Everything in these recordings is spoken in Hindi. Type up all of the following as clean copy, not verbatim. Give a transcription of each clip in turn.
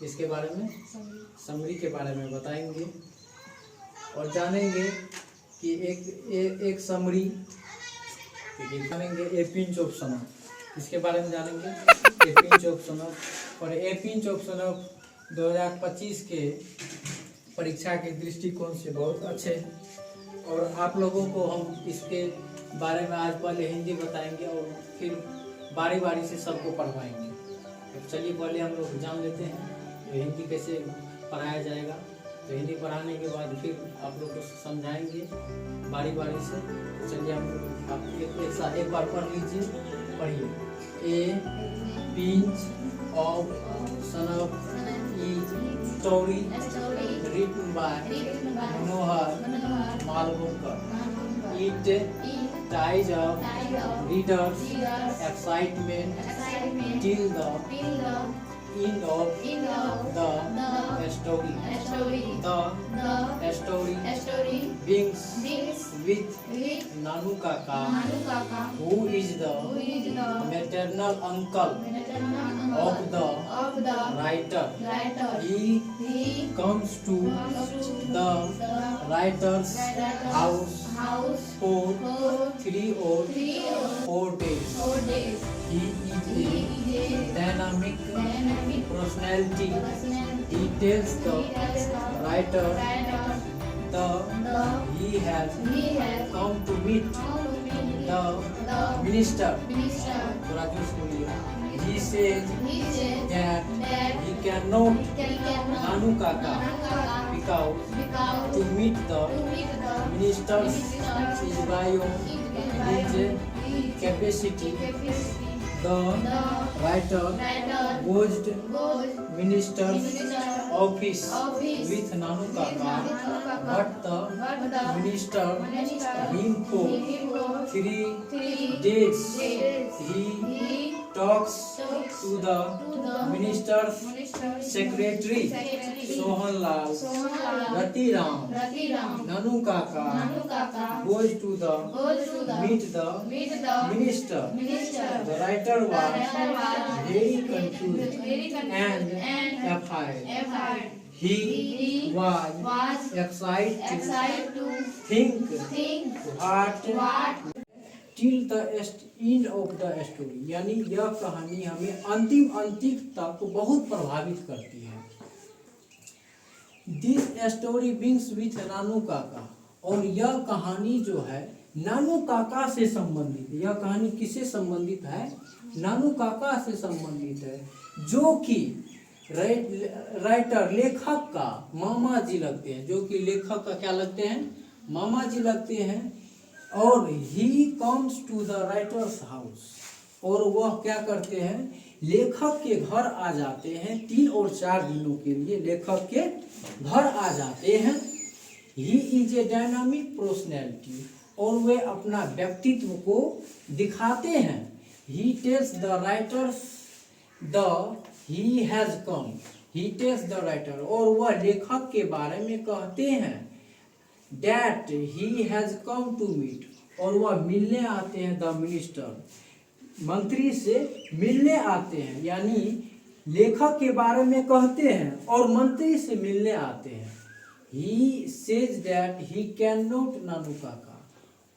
इसके बारे में समरी के बारे में बताएंगे और जानेंगे कि एक समरी जानेंगे ए पिंच ऑफ सनफ, इसके बारे में जानेंगे ए पिंच ऑफ सनफ। और ए पिंच ऑफ सनफ 2025 के परीक्षा के दृष्टिकोण से बहुत अच्छे हैं और आप लोगों को हम इसके बारे में आज पहले हिंदी बताएंगे और फिर बारी बारी से सबको पढ़वाएंगे। तो चलिए पहले हम लोग जान लेते हैं तो हिंदी कैसे पढ़ाया जाएगा। तो हिंदी पढ़ाने के बाद फिर आप लोग को समझाएंगे बारी बारी से। तो चलिए हम लोग आप एक बार पढ़ लीजिए, पढ़िए। A pinch of snuff is story written by Manohar Malvinkar. It ties up readers' excitement till the end of the story. The story begins with Nanu Kaka, who is the maternal uncle of the writer. He comes to the writer's house for 3 or 4 days. He is a dynamic personality. He tells the writer he has come to meet the minister. He says that he cannot Nanu Kaka because to meet the minister is beyond his capacity. The writer goes to minister's office with Nanu Kaka, but the minister him for 3 days. He talks to the minister's secretary Sohanlal Ratiram. Nanu Kaka goes to the meet the minister. The writer was very confused and afraid. He was excited to think what till the end of the story, यानी यह कहानी हमें अंतिम तक बहुत प्रभावित करती है। This story begins with नानू काका, और यह कहानी जो है नानू काका से संबंधित है। यह कहानी किससे संबंधित है? नानू काका से संबंधित है, जो कि राइटर लेखक का मामा जी लगते हैं, जो कि लेखक का क्या लगते हैं? मामा जी लगते हैं। और he comes to the writer's house, और वह क्या करते हैं? लेखक के घर आ जाते हैं। 3 और 4 दिनों के लिए लेखक के घर आ जाते हैं। He is a dynamic personality, और वे अपना व्यक्तित्व को दिखाते हैं। He tells the writers he has come, he tells the writer, और वह लेखक के बारे में कहते हैं that he has come to meet, और वह मिलने आते हैं द मिनिस्टर, मंत्री से मिलने आते हैं। यानी लेखक के बारे में कहते हैं और मंत्री से मिलने आते हैं। He says that he cannot नानू काका,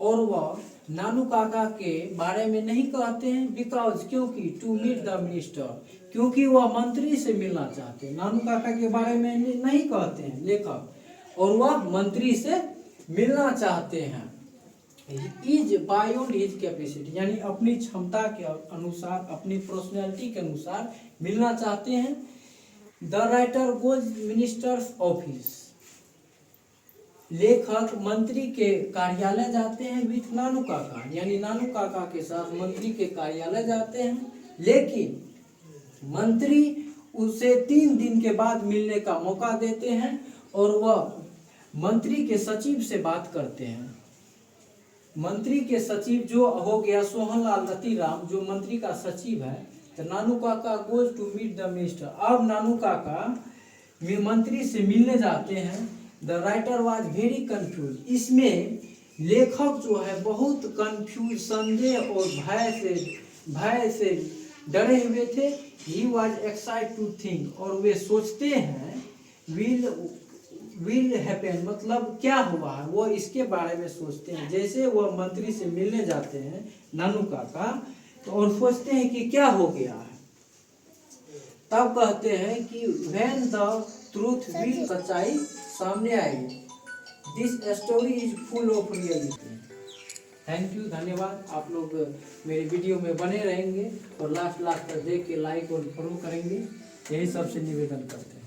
और वह नानू काका के बारे में नहीं कहते हैं बिकॉज, क्योंकि टू मीट द मिनिस्टर, क्योंकि वह मंत्री से मिलना चाहते हैं। नानू काका के बारे में नहीं कहते हैं लेखक, और वह मंत्री से मिलना चाहते हैं। इज बायोंड हिज कैपेसिटी, यानी अपनी क्षमता के अनुसार, अपनी पर्सनैलिटी के अनुसार मिलना चाहते हैं। The writer goes minister's office, लेखक मंत्री के कार्यालय जाते हैं विथ नानू काका, यानी नानू काका के साथ मंत्री के कार्यालय जाते हैं। लेकिन मंत्री उसे 3 दिन के बाद मिलने का मौका देते हैं, और वह मंत्री के सचिव से बात करते हैं। मंत्री के सचिव जो हो गया सोहनलाल रतिराम, जो मंत्री का सचिव है। तो Nanu Kaka goes to meet the minister, अब नानू काका मंत्री से मिलने जाते हैं। The writer was very confuse, इसमें लेखक जो है बहुत कंफ्यूज, संदेह और भय से डरे हुए थे। He was excite to think, और वे सोचते हैं विल हैपन, मतलब क्या हुआ है, वो इसके बारे में सोचते हैं। जैसे वह मंत्री से मिलने जाते हैं नानू काका, तो और सोचते हैं कि क्या हो गया है, तब कहते हैं कि व्हेन द ट्रूथ विल, सच्चाई सामने आएगी। This story is full of reality. Thank you, धन्यवाद। आप लोग मेरे वीडियो में बने रहेंगे और लास्ट तक देख के लाइक और फॉलो करेंगे, यही सबसे निवेदन करते हैं।